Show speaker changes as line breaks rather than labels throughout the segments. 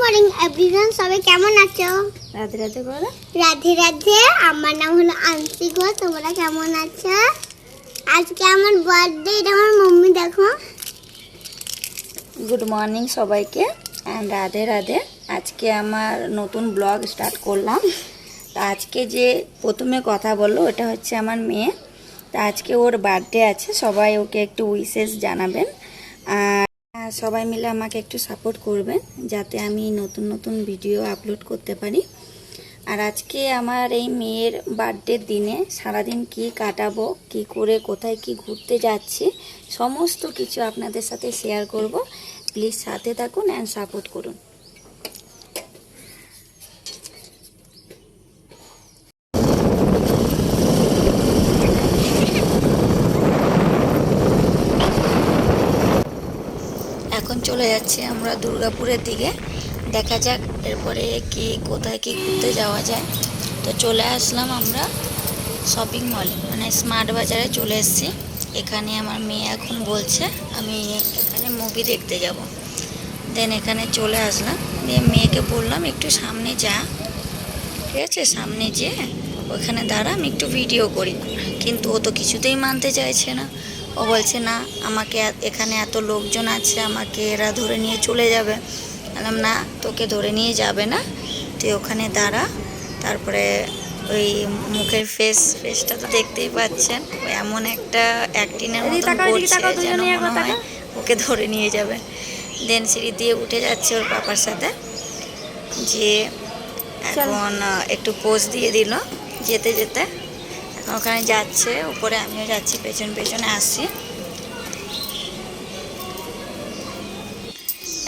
Morning everyone, সবাই কেমন আছো?
রাধে রাধে বলো।
রাধে রাধে। আমার নাম হলো আংশিক ঘোষ। তোমরা কেমন আছো? আজকে আমার বার্থডে। এটা আমার মাম্মি, দেখো।
গুড মর্নিং সবাইকে অ্যান্ড রাধে রাধে। আজকে আমার নতুন ব্লগ স্টার্ট করলাম। তা আজকে যে প্রথমে কথা বললো ওটা হচ্ছে আমার মেয়ে। তা আজকে ওর বার্থডে আছে, সবাই ওকে একটু উইশেস জানাবেন আর সবাই মিলে আমাকে একটু সাপোর্ট করবেন যাতে আমি নতুন নতুন ভিডিও আপলোড করতে পারি। আর আজকে আমার এই মেয়ের বার্থডের দিনে সারাদিন কি কাটাবো, কি করে কোথায় কি ঘুরতে যাচ্ছি, সমস্ত কিছু আপনাদের সাথে শেয়ার করব। প্লিজ সাথে থাকুন অ্যান্ড সাপোর্ট করুন। এখন চলে যাচ্ছি আমরা দুর্গাপুরের দিকে। দেখা যাক এরপরে কি কোথায় কি ঘুরতে যাওয়া যায়। তো চলে আসলাম আমরা শপিং মলে, মানে স্মার্ট বাজারে চলে এসেছি। এখানে আমার মেয়ে এখন বলছে আমি এখানে মুভি দেখতে যাব। দেন এখানে চলে আসলাম, দিয়ে মেয়েকে বললাম একটু সামনে যা, ঠিক আছে, সামনে যেয়ে ওখানে দাঁড়া, আমি একটু ভিডিও করি। কিন্তু ও তো কিছুতেই মানতে চাইছে না। ও বলছে না, আমাকে এখানে এত লোকজন আছে, আমাকে এরা ধরে নিয়ে চলে যাবে। বললাম না, তোকে ধরে নিয়ে যাবে না, তুই ওখানে দাঁড়া। তারপরে ওই মুখের ফেসটা তো দেখতেই পাচ্ছেন, ওই এমন একটা অ্যাক্টিংয়ের মতো করছে যেন মনে হয় ওকে ধরে নিয়ে যাবে। দেন সিঁড়ি দিয়ে উঠে যাচ্ছে ওর পাপার সাথে, যে এখন একটু পোজ দিয়ে দিল যেতে যেতে। এখন ওখানে যাচ্ছে উপরে, আমিও যাচ্ছি পেছন পেছনে আসছি।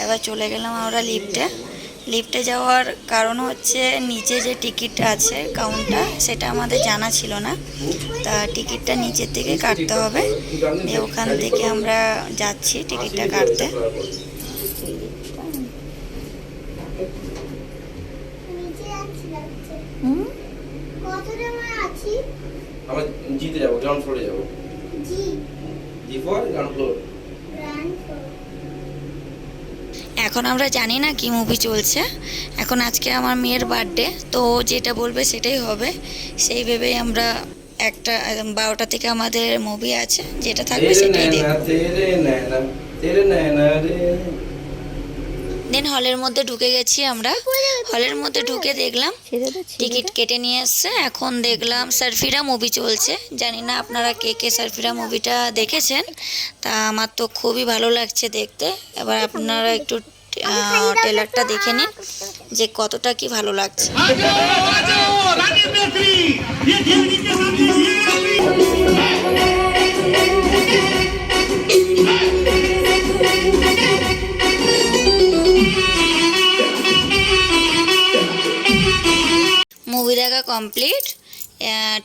এবার চলে গেলাম আমরা লিফটে যাওয়ার কারণ হচ্ছে নিচে যে টিকিটটা আছে কাউন্টার, সেটা আমাদের জানা ছিল না। তা টিকিটটা নিচের থেকে কাটতে হবে, ওখান থেকে আমরা যাচ্ছি টিকিটটা কাটতে।
আমরা জিতে যাব, গ্রাউন্ড ফ্লোরে যাব। G for ground floor.
এখন আমরা জানি না কি মুভি চলছে। এখন আজকে আমার মেয়ের বার্থডে, তো যেটা বলবে সেটাই হবে। সেই ভেবেই আমরা একটা 12টা থেকে আমাদের মুভি আছে, যেটা থাকবে সেটাই দেখব। দেন হলের মধ্যে ঢুকে গেছি আমরা। হলের মধ্যে ঢুকে দেখলাম টিকিট কেটে নিয়ে এসছে। এখন দেখলাম সারফিরা মুভি চলছে। জানি না আপনারা কে কে সারফিরা মুভিটা দেখেছেন। তা আমার তো খুবই ভালো লাগছে দেখতে। এবার আপনারা একটু ট্রেলারটা দেখে নিন যে কতটা কি ভালো লাগছে। মুভি দেখা কমপ্লিট।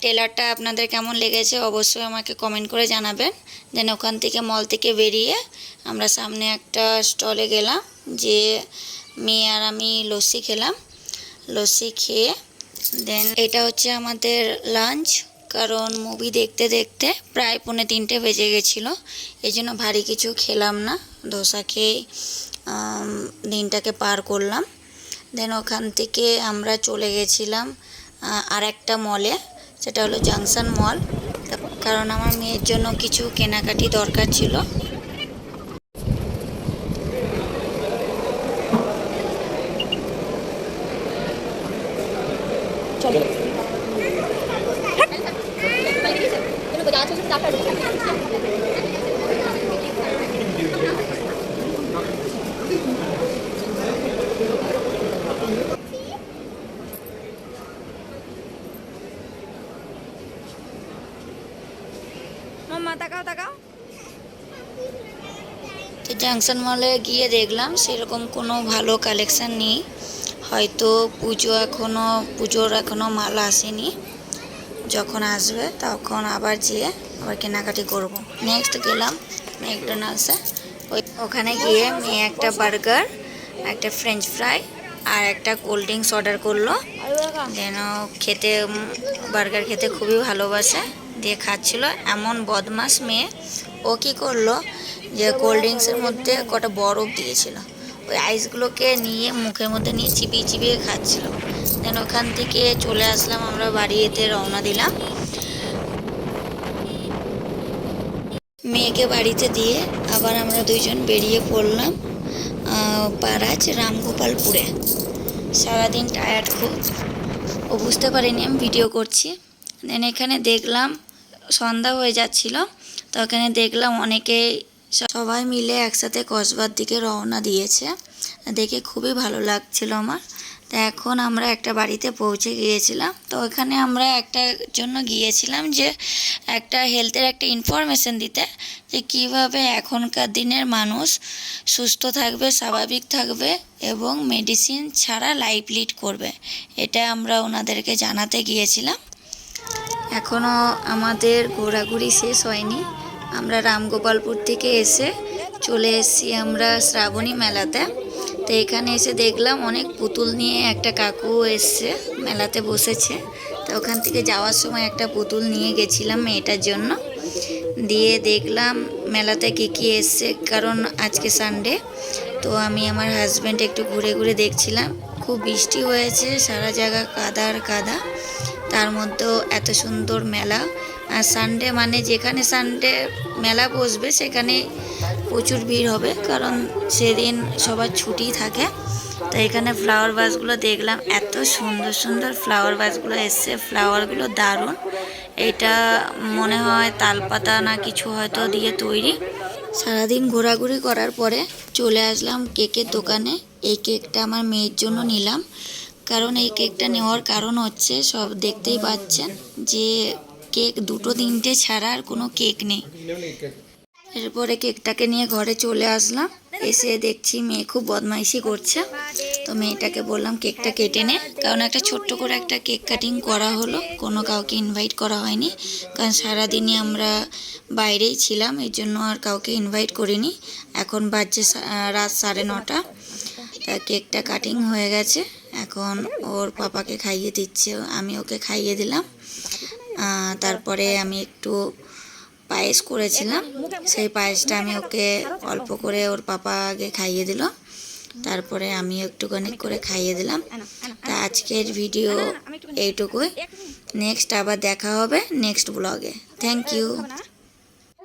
ট্রেলারটা আপনাদের কেমন লেগেছে অবশ্যই আমাকে কমেন্ট করে জানাবেন। দেন ওখান থেকে মল থেকে বেরিয়ে আমরা সামনে একটা স্টলে গেলাম, যে মেয়ে আর আমি লস্যি খেলাম। লস্যি খেয়ে দেন এটা হচ্ছে আমাদের লাঞ্চ, কারণ মুভি দেখতে দেখতে প্রায় 2:45 বেজে গেছিলো। এই জন্য ভারী কিছু খেলাম না, ধোসা খেয়ে দিনটাকে পার করলাম। দেন ওখান থেকে আমরা চলে গেছিলাম আর একটা মলে, সেটা হলো জাংশন মল, কারণ আমার মেয়ের জন্য কিছু কেনাকাটি দরকার ছিল। তো জাংশন মলে গিয়ে দেখলাম সেরকম কোনো ভালো কালেকশান নেই, হয়তো পুজোর এখনও মাল আসেনি। যখন আসবে তখন আবার যেয়ে আবার কেনাকাটি করব। নেক্সট গেলাম ম্যাকডোনাল্ডসে। ওখানে গিয়ে মেয়ে একটা বার্গার, একটা ফ্রেঞ্চ ফ্রাই আর একটা কোল্ড ড্রিঙ্কস অর্ডার করলো। যেন বার্গার খেতে খুবই ভালোবাসে, দিয়ে খাচ্ছিল। এমন বদমাস মেয়ে, ও কী করলো যে কোল্ড ড্রিঙ্কসের মধ্যে কটা বরফ দিয়েছিল, ওই আইসগুলোকে নিয়ে মুখের মধ্যে নিয়ে চিবিয়ে চিবিয়ে খাচ্ছিল। দেন ওখান থেকে চলে আসলাম, আমরা বাড়িতে রওনা দিলাম। মেয়েকে বাড়িতে দিয়ে আবার আমরা দুইজন বেরিয়ে পড়লাম পারাজ রামগোপালপুরে। সারাদিন টায়ার্ড খুব, ও বুঝতে পারিনি আমি ভিডিও করছি। দেন এখানে দেখলাম সন্ধ্যা হয়ে যাচ্ছিল, তো এখানে দেখলাম অনেকে সবাই মিলে একসাথে কসবার দিকে রওনা দিয়েছে, দেখে খুবই ভালো লাগছিল আমার। তো এখন আমরা একটা বাড়িতে পৌঁছে গিয়েছিলাম। তো ওখানে আমরা একটার জন্য গিয়েছিলাম যে একটা হেলথের একটা ইনফরমেশন দিতে, যে কিভাবে এখনকার দিনের মানুষ সুস্থ থাকবে, স্বাভাবিক থাকবে এবং মেডিসিন ছাড়া লাইফ লিড করবে। এটা আমরা ওনাদেরকে জানাতে গিয়েছিলাম। এখনও আমাদের ঘোরাঘুরি শেষ হয়নি। আমরা রামগোপালপুর থেকে এসে চলে এসেছি আমরা শ্রাবণী মেলাতে। তো এখানে এসে দেখলাম অনেক পুতুল নিয়ে একটা কাকু এসছে, মেলাতে বসেছে। তো ওখান থেকে যাওয়ার সময় একটা পুতুল নিয়ে গেছিলাম মেয়েটার জন্য। দিয়ে দেখলাম মেলাতে কী এসছে, কারণ আজকে সানডে। তো আমি আমার হাজব্যান্ড একটু ঘুরে ঘুরে দেখছিলাম। খুব বৃষ্টি হয়েছে, সারা জায়গা কাদা আর কাদা, তার মধ্যেও এত সুন্দর মেলা। আর সানডে মানে যেখানে সানডে মেলা বসবে সেখানে প্রচুর ভিড় হবে, কারণ সেদিন সবার ছুটি থাকে। তো এখানে ফ্লাওয়ার ভাসগুলো দেখলাম, এত সুন্দর সুন্দর ফ্লাওয়ার ভাসগুলো এসছে, ফ্লাওয়ারগুলো দারুণ। এটা মনে হয় তালপাতা না কিছু হয়তো দিয়ে তৈরি। সারাদিন ঘোরাঘুরি করার পরে চলে আসলাম কেকের দোকানে। এই কেকটা আমার মেয়ের জন্য নিলাম, কারণ এই কেকটা নেওয়ার কারণ হচ্ছে সব দেখতেই পাচ্ছেন যে কেক 2-3টে ছাড়া আর কোনো কেক নেই। এরপরে কেকটাকে নিয়ে ঘরে চলে আসলাম। এসে দেখছি মেয়ে খুব বদমাইশি করছে। তো মেয়েটাকে বললাম কেকটা কেটে নে, কারণ একটা ছোট্ট করে একটা কেক কাটিং করা হলো, কোনো কাউকে ইনভাইট করা হয়নি, কারণ সারাদিনই আমরা বাইরেই ছিলাম, এই জন্য আর কাউকে ইনভাইট করিনি। এখন বাজছে রাত 9:30। তা কেকটা কাটিং হয়ে গেছে, এখন ওর পাপাকে খাইয়ে দিচ্ছে, আমি ওকে খাইয়ে দিলাম। তারপরে আমি একটু পায়েস করেছিলাম, সেই পায়েসটা আমি ওকে অল্প করে ওর পাপা আগে খাইয়ে দিল, তারপরে আমি একটুখানি করে খাইয়ে দিলাম। তা আজকের ভিডিও এইটুকুই। নেক্সট আবার দেখা হবে নেক্সট ব্লগে। Thank you.